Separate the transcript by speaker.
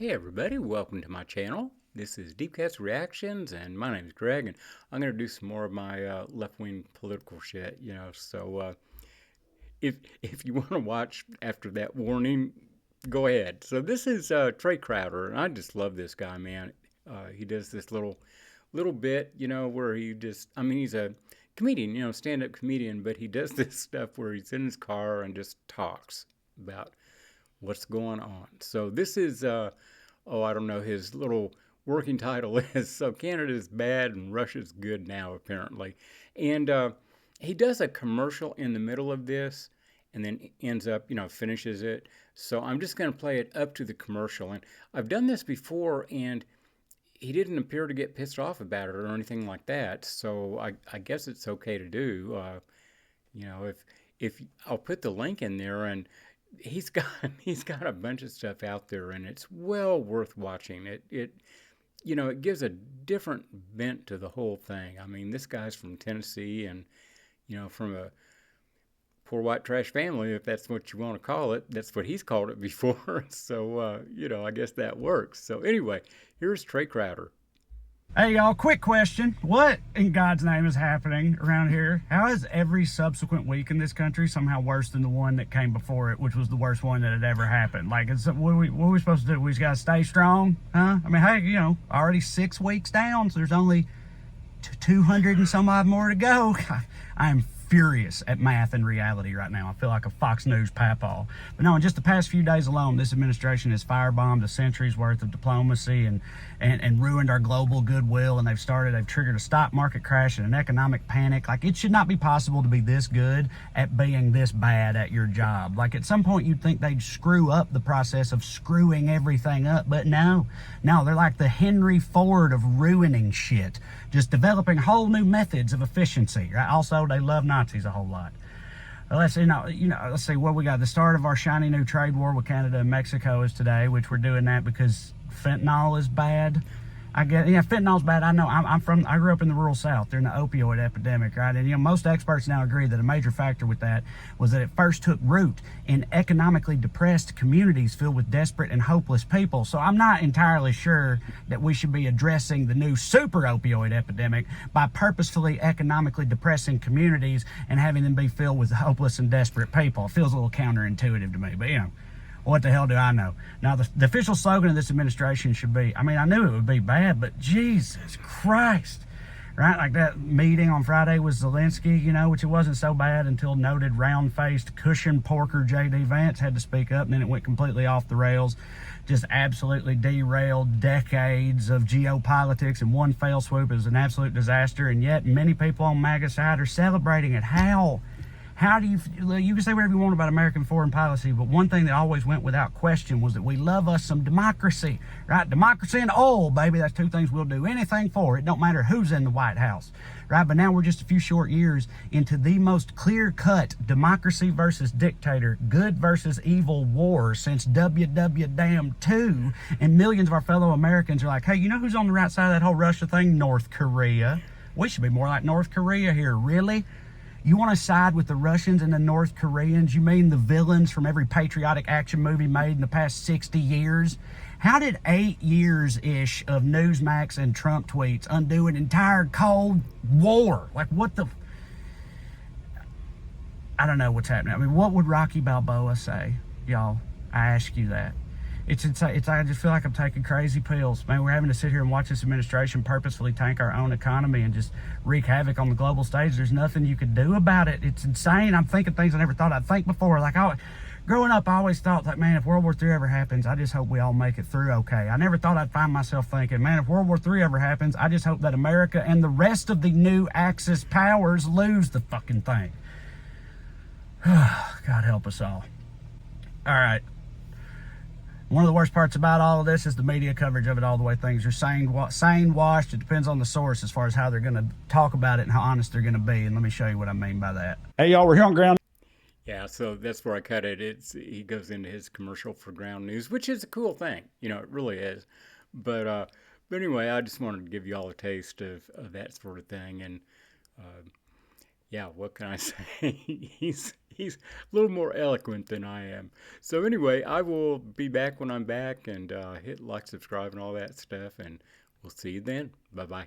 Speaker 1: Hey everybody, welcome to my channel. This is Deep Cuts Reactions, and my name is Greg, and I'm going to do some more of my left-wing political shit, so if you want to watch after that warning, go ahead. So this is Trae Crowder, and I just love this guy, man. He does this little bit, where he's a comedian, stand-up comedian, but he does this stuff where he's in his car and just talks about what's going on. So this is, I don't know, his little working title is So Canada's Bad and Russia's Good Now, apparently. And he does a commercial in the middle of this and then ends up, finishes it. So I'm just going to play it up to the commercial. And I've done this before, and he didn't appear to get pissed off about it or anything like that. So I guess it's okay to do. If I'll put the link in there, and he's got he's got a bunch of stuff out there, and it's well worth watching. It gives a different bent to the whole thing. I mean, this guy's from Tennessee, and from a poor white trash family, if that's what you want to call it. That's what he's called it before. So I guess that works. So anyway, here's Trae Crowder.
Speaker 2: Hey y'all, quick question. What in God's name is happening around here? How is every subsequent week in this country somehow worse than the one that came before it, which was the worst one that had ever happened? Like, what are we supposed to do? We just gotta stay strong, huh? I mean, hey, already 6 weeks down, so there's only 200 and some odd more to go. I am furious at math and reality right now. I feel like a Fox News papaw. But no, in just the past few days alone, this administration has firebombed a century's worth of diplomacy and ruined our global goodwill. And they've triggered a stock market crash and an economic panic. Like, it should not be possible to be this good at being this bad at your job. Like, at some point you'd think they'd screw up the process of screwing everything up, but no, they're like the Henry Ford of ruining shit, just developing whole new methods of efficiency. Right? Also, they love Nazis a whole lot. Let's see what we got. The start of our shiny new trade war with Canada and Mexico is today, which we're doing that because fentanyl is bad. I guess, fentanyl's bad. I know. I grew up in the rural South during the opioid epidemic, right? And most experts now agree that a major factor with that was that it first took root in economically depressed communities filled with desperate and hopeless people. So I'm not entirely sure that we should be addressing the new super opioid epidemic by purposefully economically depressing communities and having them be filled with hopeless and desperate people. It feels a little counterintuitive to me, but what the hell do I know? Now, the official slogan of this administration should be, I knew it would be bad, but Jesus Christ, right? Like that meeting on Friday with Zelensky, which it wasn't so bad until noted round-faced cushion porker J.D. Vance had to speak up, and then it went completely off the rails. Just absolutely derailed decades of geopolitics in one fell swoop. It was an absolute disaster, and yet many people on MAGA side are celebrating it. How do you can say whatever you want about American foreign policy, but one thing that always went without question was that we love us some democracy, right? Democracy and oil, baby. That's two things we'll do anything for. It don't matter who's in the White House, right? But now we're just a few short years into the most clear-cut democracy versus dictator, good versus evil war since WW2, and millions of our fellow Americans are like, hey, who's on the right side of that whole Russia thing? North Korea. We should be more like North Korea here, really? You want to side with the Russians and the North Koreans? You mean the villains from every patriotic action movie made in the past 60 years? How did 8 years-ish of Newsmax and Trump tweets undo an entire Cold War? Like, what the... I don't know what's happening. What would Rocky Balboa say, y'all? I ask you that. It's I just feel like I'm taking crazy pills. Man, we're having to sit here and watch this administration purposefully tank our own economy and just wreak havoc on the global stage. There's nothing you could do about it. It's insane. I'm thinking things I never thought I'd think before. Like, growing up, I always thought that, man, if World War III ever happens, I just hope we all make it through okay. I never thought I'd find myself thinking, man, if World War III ever happens, I just hope that America and the rest of the new Axis powers lose the fucking thing. God help us all. All right. One of the worst parts about all of this is the media coverage of it all the way. Things are sane washed. It depends on the source as far as how they're going to talk about it and how honest they're going to be. And let me show you what I mean by that. Hey, y'all, we're here on Ground.
Speaker 1: Yeah, so that's where I cut it. He goes into his commercial for Ground News, which is a cool thing. It really is. But anyway, I just wanted to give you all a taste of that sort of thing. And, Yeah, what can I say? He's a little more eloquent than I am. So anyway, I will be back when I'm back, and hit like, subscribe, and all that stuff, and we'll see you then. Bye bye.